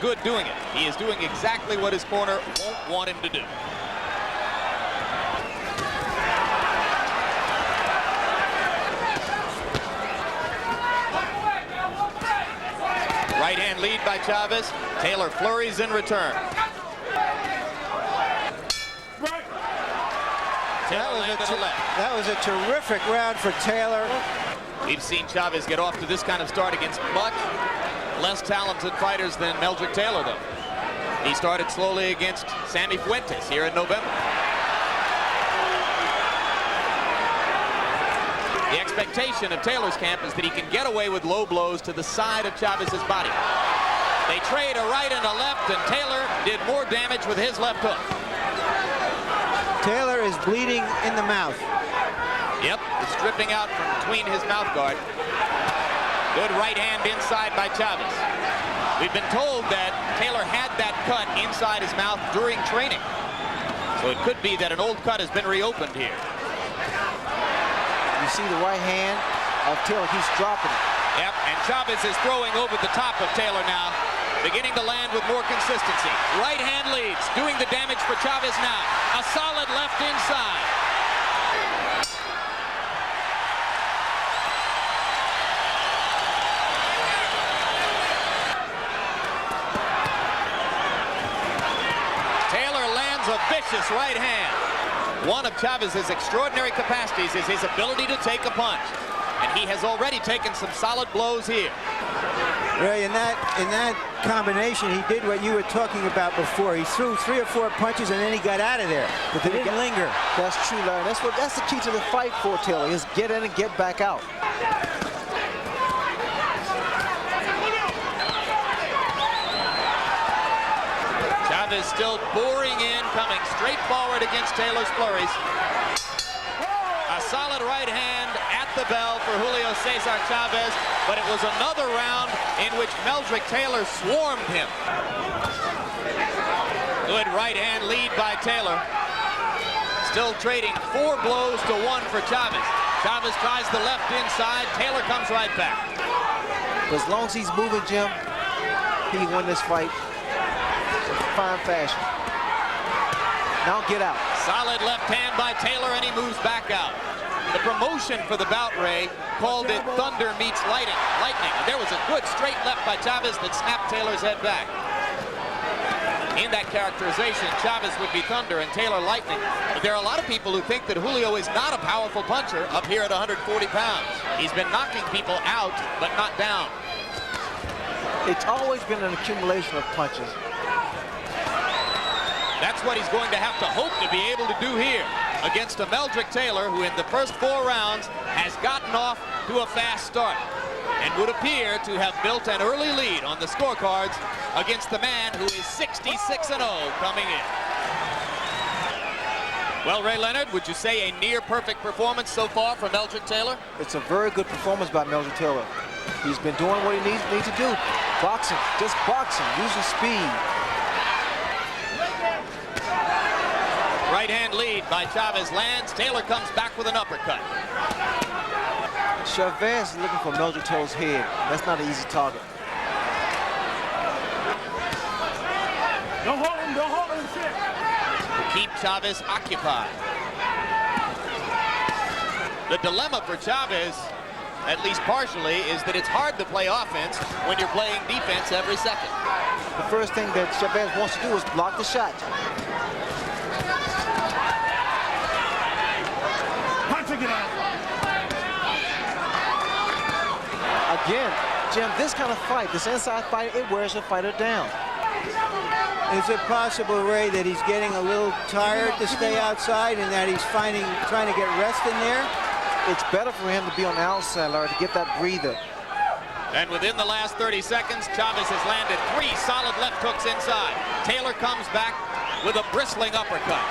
good doing it. He is doing exactly what his corner won't want him to do. Right hand lead by Chavez. Taylor flurries in return. That was a terrific round for Taylor. We've seen Chavez get off to this kind of start against much less talented fighters than Meldrick Taylor, though. He started slowly against Sammy Fuentes here in November. The expectation of Taylor's camp is that he can get away with low blows to the side of Chavez's body. They trade a right and a left, and Taylor did more damage with his left hook. Taylor is bleeding in the mouth. Yep, it's dripping out from between his mouth guard. Good right hand inside by Chavez. We've been told that Taylor had that cut inside his mouth during training. So it could be that an old cut has been reopened here. You see the right hand of Taylor, he's dropping it. Yep, and Chavez is throwing over the top of Taylor now, beginning to land with more consistency. Right hand leads, doing the damage for Chavez now. A solid left inside. Taylor lands a vicious right hand. One of Chavez's extraordinary capacities is his ability to take a punch. And he has already taken some solid blows here. Ray, in that combination, he did what you were talking about before. He threw 3 or 4 punches and then he got out of there. But they didn't linger. That's true, Larry. That's the key to the fight for Taylor, is get in and get back out. Chavez still boring in, coming straight forward against Taylor's flurries. A solid right hand at the bell for Julio Cesar Chavez, but it was another round in which Meldrick Taylor swarmed him. Good right hand lead by Taylor. Still trading 4 blows to 1 for Chavez. Chavez tries the left inside. Taylor comes right back. As long as he's moving, Jim, he can win this fight in fine fashion. Now get out. Solid left hand by Taylor, and he moves back out. The promotion for the bout, Ray, called it thunder meets lightning. And there was a good straight left by Chavez that snapped Taylor's head back. In that characterization, Chavez would be thunder and Taylor lightning. But there are a lot of people who think that Julio is not a powerful puncher up here at 140 pounds. He's been knocking people out, but not down. It's always been an accumulation of punches. That's what he's going to have to hope to be able to do here against a Meldrick Taylor who in the first 4 rounds has gotten off to a fast start and would appear to have built an early lead on the scorecards against the man who is 66-0 coming in. Well, Ray Leonard, would you say a near-perfect performance so far from Meldrick Taylor? It's a very good performance by Meldrick Taylor. He's been doing what he needs to do. Boxing, just boxing, using speed. Right hand lead by Chavez lands. Taylor comes back with an uppercut. Chavez is looking for Meldrick Taylor's head. That's not an easy target. Don't hold him, shit. To keep Chavez occupied. The dilemma for Chavez, at least partially, is that it's hard to play offense when you're playing defense every second. The first thing that Chavez wants to do is block the shot. Again, Jim, this kind of fight, this inside fight, it wears a fighter down. Is it possible, Ray, that he's getting a little tired to stay outside and that he's trying to get rest in there? It's better for him to be on the outside, Larry, to get that breather. And within the last 30 seconds, Chavez has landed 3 solid left hooks inside. Taylor comes back with a bristling uppercut.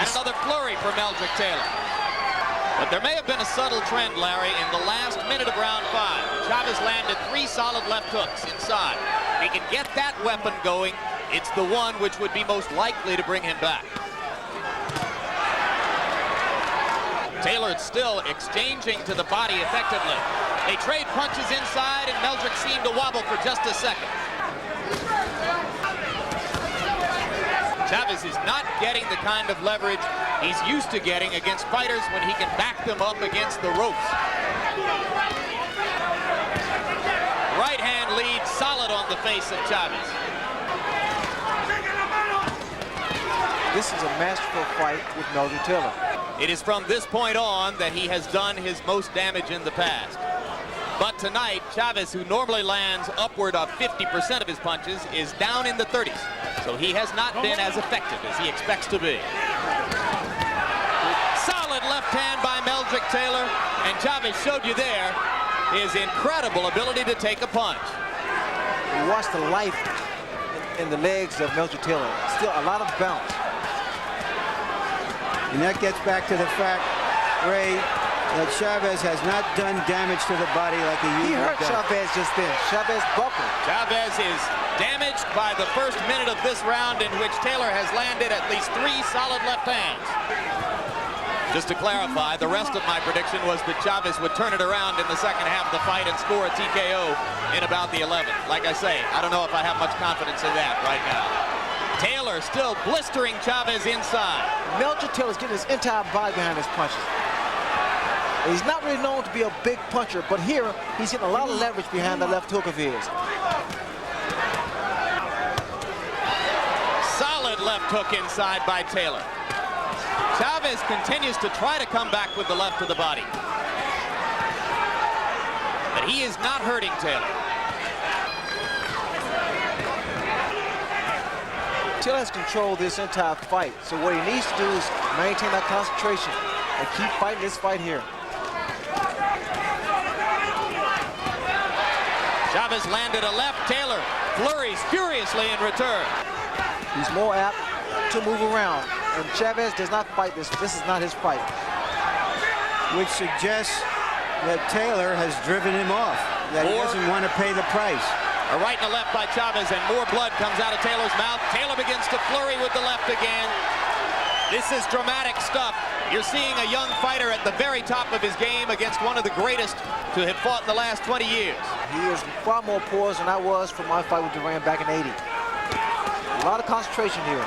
And another flurry for Meldrick Taylor. But there may have been a subtle trend, Larry, in the last minute of round 5. Chavez landed 3 solid left hooks inside. If he can get that weapon going, it's the one which would be most likely to bring him back. Taylor still exchanging to the body effectively. They trade punches inside, and Meldrick seemed to wobble for just a second. Chavez is not getting the kind of leverage he's used to getting against fighters when he can back them up against the ropes. Right hand lead solid on the face of Chavez. This is a masterful fight with Meldrikk Taylor. It is from this point on that he has done his most damage in the past. But tonight, Chavez, who normally lands upward of 50% of his punches, is down in the 30s. So he has not been as effective as he expects to be. Solid left hand by Meldrikk Taylor, and Chavez showed you there his incredible ability to take a punch. You watch the life in the legs of Meldrikk Taylor. Still a lot of bounce. And that gets back to the fact, Ray, that Chavez has not done damage to the body like he usually does. He hurt Chavez just then. Chavez buckled. Chavez is damaged by the first minute of this round, in which Taylor has landed at least 3 solid left hands. Just to clarify, the rest of my prediction was that Chavez would turn it around in the second half of the fight and score a TKO in about the 11th. Like I say, I don't know if I have much confidence in that right now. Taylor still blistering Chavez inside. Meldrikk Taylor's getting his entire body behind his punches. He's not really known to be a big puncher, but here he's getting a lot of leverage behind the left hook of his. Solid left hook inside by Taylor. Chavez continues to try to come back with the left to the body. But he is not hurting Taylor. Taylor has controlled this entire fight, so what he needs to do is maintain that concentration and keep fighting this fight here. Chavez landed a left. Taylor flurries furiously in return. He's more apt to move around, and Chavez does not fight this. This is not his fight. Which suggests that Taylor has driven him off, that he doesn't want to pay the price. A right and a left by Chavez, and more blood comes out of Taylor's mouth. Taylor begins to flurry with the left again. This is dramatic stuff. You're seeing a young fighter at the very top of his game against one of the greatest to have fought in the last 20 years. He is far more poised than I was for my fight with Duran back in '80. A lot of concentration here.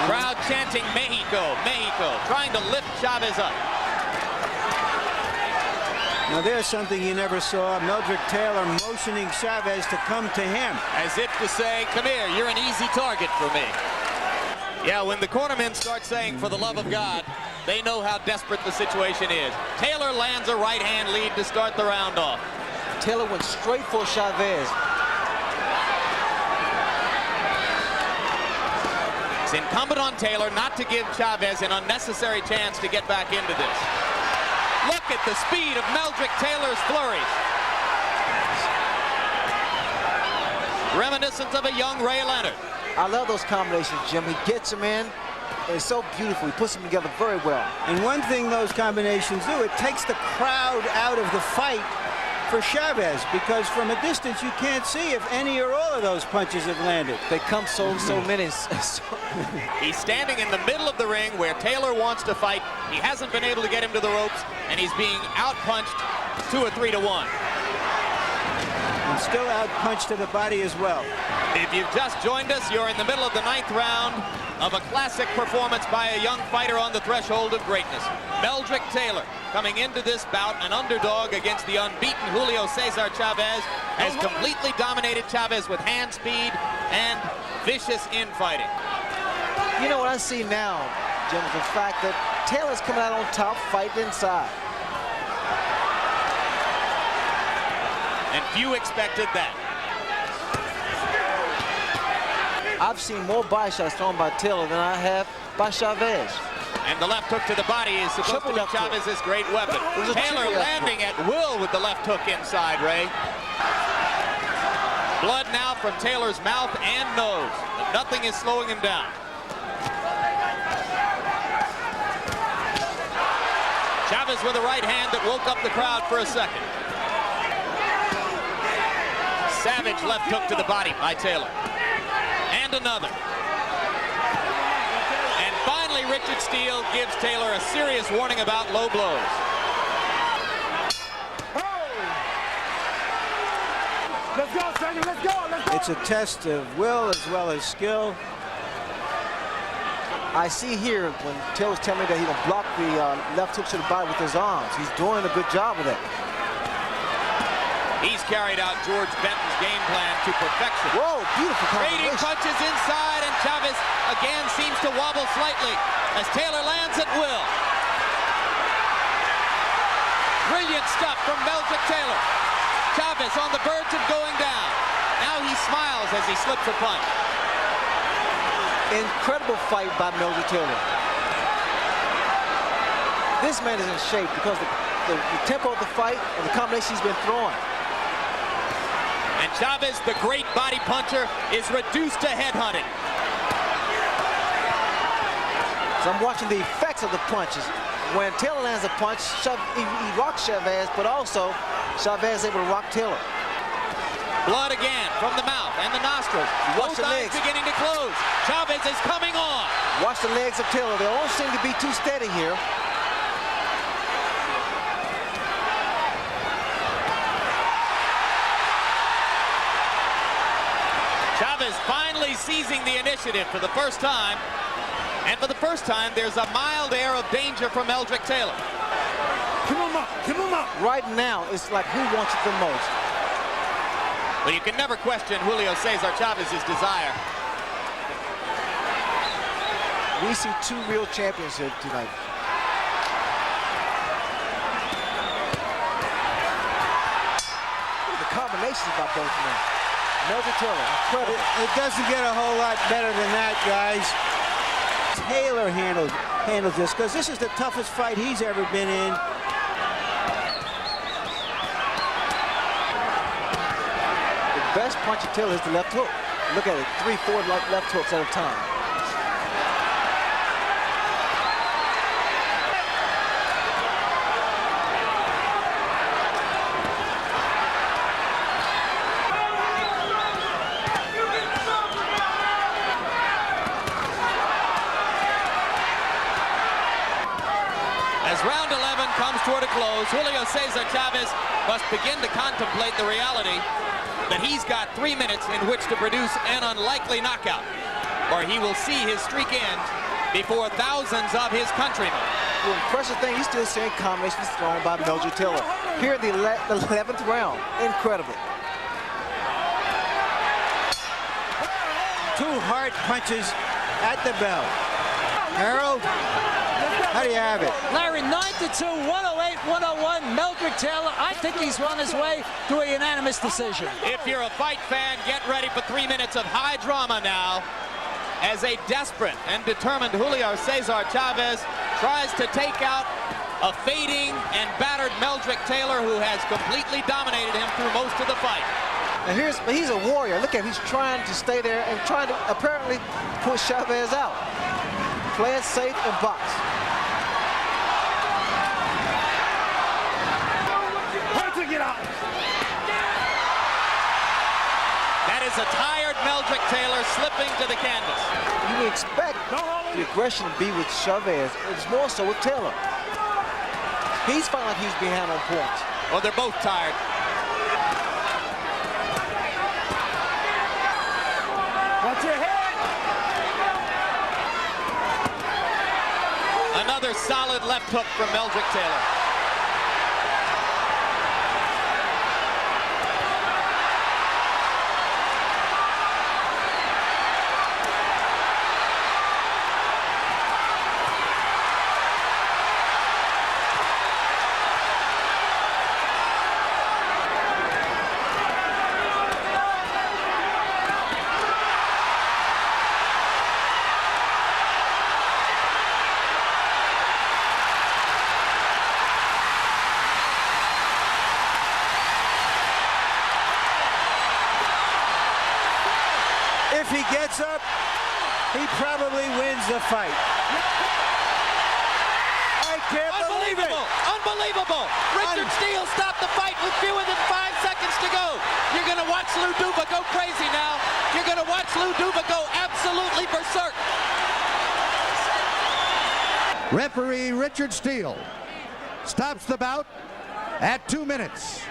Crowd chanting Mexico, Mexico, trying to lift Chavez up. Now there's something you never saw. Meldrikk Taylor motioning Chavez to come to him. As if to say, come here, you're an easy target for me. Yeah, when the cornermen start saying, for the love of God, they know how desperate the situation is. Taylor lands a right hand lead to start the round off. Taylor went straight for Chavez. It's incumbent on Taylor not to give Chavez an unnecessary chance to get back into this. Look at the speed of Meldrikk Taylor's flurries. Reminiscent of a young Ray Leonard. I love those combinations, Jim. He gets them in. It's so beautiful. He puts them together very well. And one thing those combinations do, it takes the crowd out of the fight for Chavez, because from a distance you can't see if any or all of those punches have landed. They come so many. He's standing in the middle of the ring where Taylor wants to fight. He hasn't been able to get him to the ropes, and he's being outpunched 2 or 3 to 1. And still outpunched to the body as well. If you've just joined us, you're in the middle of the 9th round of a classic performance by a young fighter on the threshold of greatness. Meldrikk Taylor, coming into this bout an underdog against the unbeaten Julio Cesar Chavez, has completely dominated Chavez with hand speed and vicious infighting. You know what I see now, Jim, is the fact that Taylor's coming out on top, fighting inside. And few expected that. I've seen more body shots thrown by Taylor than I have by Chavez. And the left hook to the body is supposed to be Chavez's great weapon. Taylor landing at will with the left hook inside, Ray. Blood now from Taylor's mouth and nose, but nothing is slowing him down. Chavez with a right hand that woke up the crowd for a second. Savage left hook to the body by Taylor. And another. And finally, Richard Steele gives Taylor a serious warning about low blows. Let's go, Sergeant. Let's go. Let's go. It's a test of will as well as skill. I see here when Taylor's telling me that he will block the left hook to the body with his arms. He's doing a good job of that. He's carried out George Benton's game plan to perfection. Whoa, beautiful Trading combination. punches inside, and Chavez again seems to wobble slightly as Taylor lands at will. Brilliant stuff from Meldrick Taylor. Chavez on the verge of going down. Now he smiles as he slips a punch. Incredible fight by Meldrick Taylor. This man is in shape because the tempo of the fight and the combination he's been throwing. And Chavez, the great body puncher, is reduced to headhunting. So I'm watching the effects of the punches. When Taylor lands a punch, he rocks Chavez, but also Chavez is able to rock Taylor. Blood again from the mouth and the nostrils. Watch Both the eyes legs. beginning to close. Chavez is coming on. Watch the legs of Taylor. They don't seem to be too steady here. Chavez finally seizing the initiative for the first time. And for the first time, there's a mild air of danger from Meldrick Taylor. Come on up. Come on up. Right now, it's like who wants it the most. But you can never question Julio Cesar Chavez's desire. We see two real champions here tonight. Look at the combinations by both men. Meldrick Taylor, incredible. It doesn't get a whole lot better than that, guys. Taylor handles this because this is the toughest fight he's ever been in. The best punch of Taylor is the left hook. Look at it, 3-4 left hooks at a time. As round 11 comes toward a close, Julio Cesar Chavez must begin to contemplate the reality that he's got 3 minutes in which to produce an unlikely knockout, or he will see his streak end before thousands of his countrymen. The impressive thing, he's still seeing combinations thrown by Meldrick Taylor. Here in the 11th round, incredible. Two hard punches at the bell. Harold, how do you have it? Larry, 9-2, 108, 101. Meldrick Taylor, I think he's on his way to a unanimous decision. If you're a fight fan, get ready for 3 minutes of high drama now as a desperate and determined Julio Cesar Chavez tries to take out a fading and battered Meldrick Taylor, who has completely dominated him through most of the fight. And he's a warrior. Look at him, he's trying to stay there and trying to apparently push Chavez out. Play it safe and box. Get out. That is a tired Meldrick Taylor slipping to the canvas. You would expect the aggression to be with Chavez. It's more so with Taylor. He's feeling like he's behind on points. Well, they're both tired. Watch your head. Another solid left hook from Meldrick Taylor. If he gets up, he probably wins the fight. I can't believe it. Unbelievable! Richard Steele stopped the fight with fewer than 5 seconds to go. You're going to watch Lou Duva go crazy now. You're going to watch Lou Duva go absolutely berserk. Referee Richard Steele stops the bout at 2 minutes,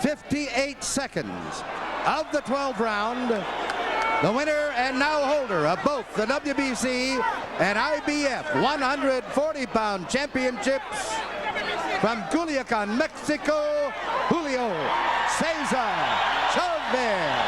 58 seconds of the 12th round. The winner and now holder of both the WBC and IBF 140-pound championships from Culiacan, Mexico, Julio Cesar Chavez.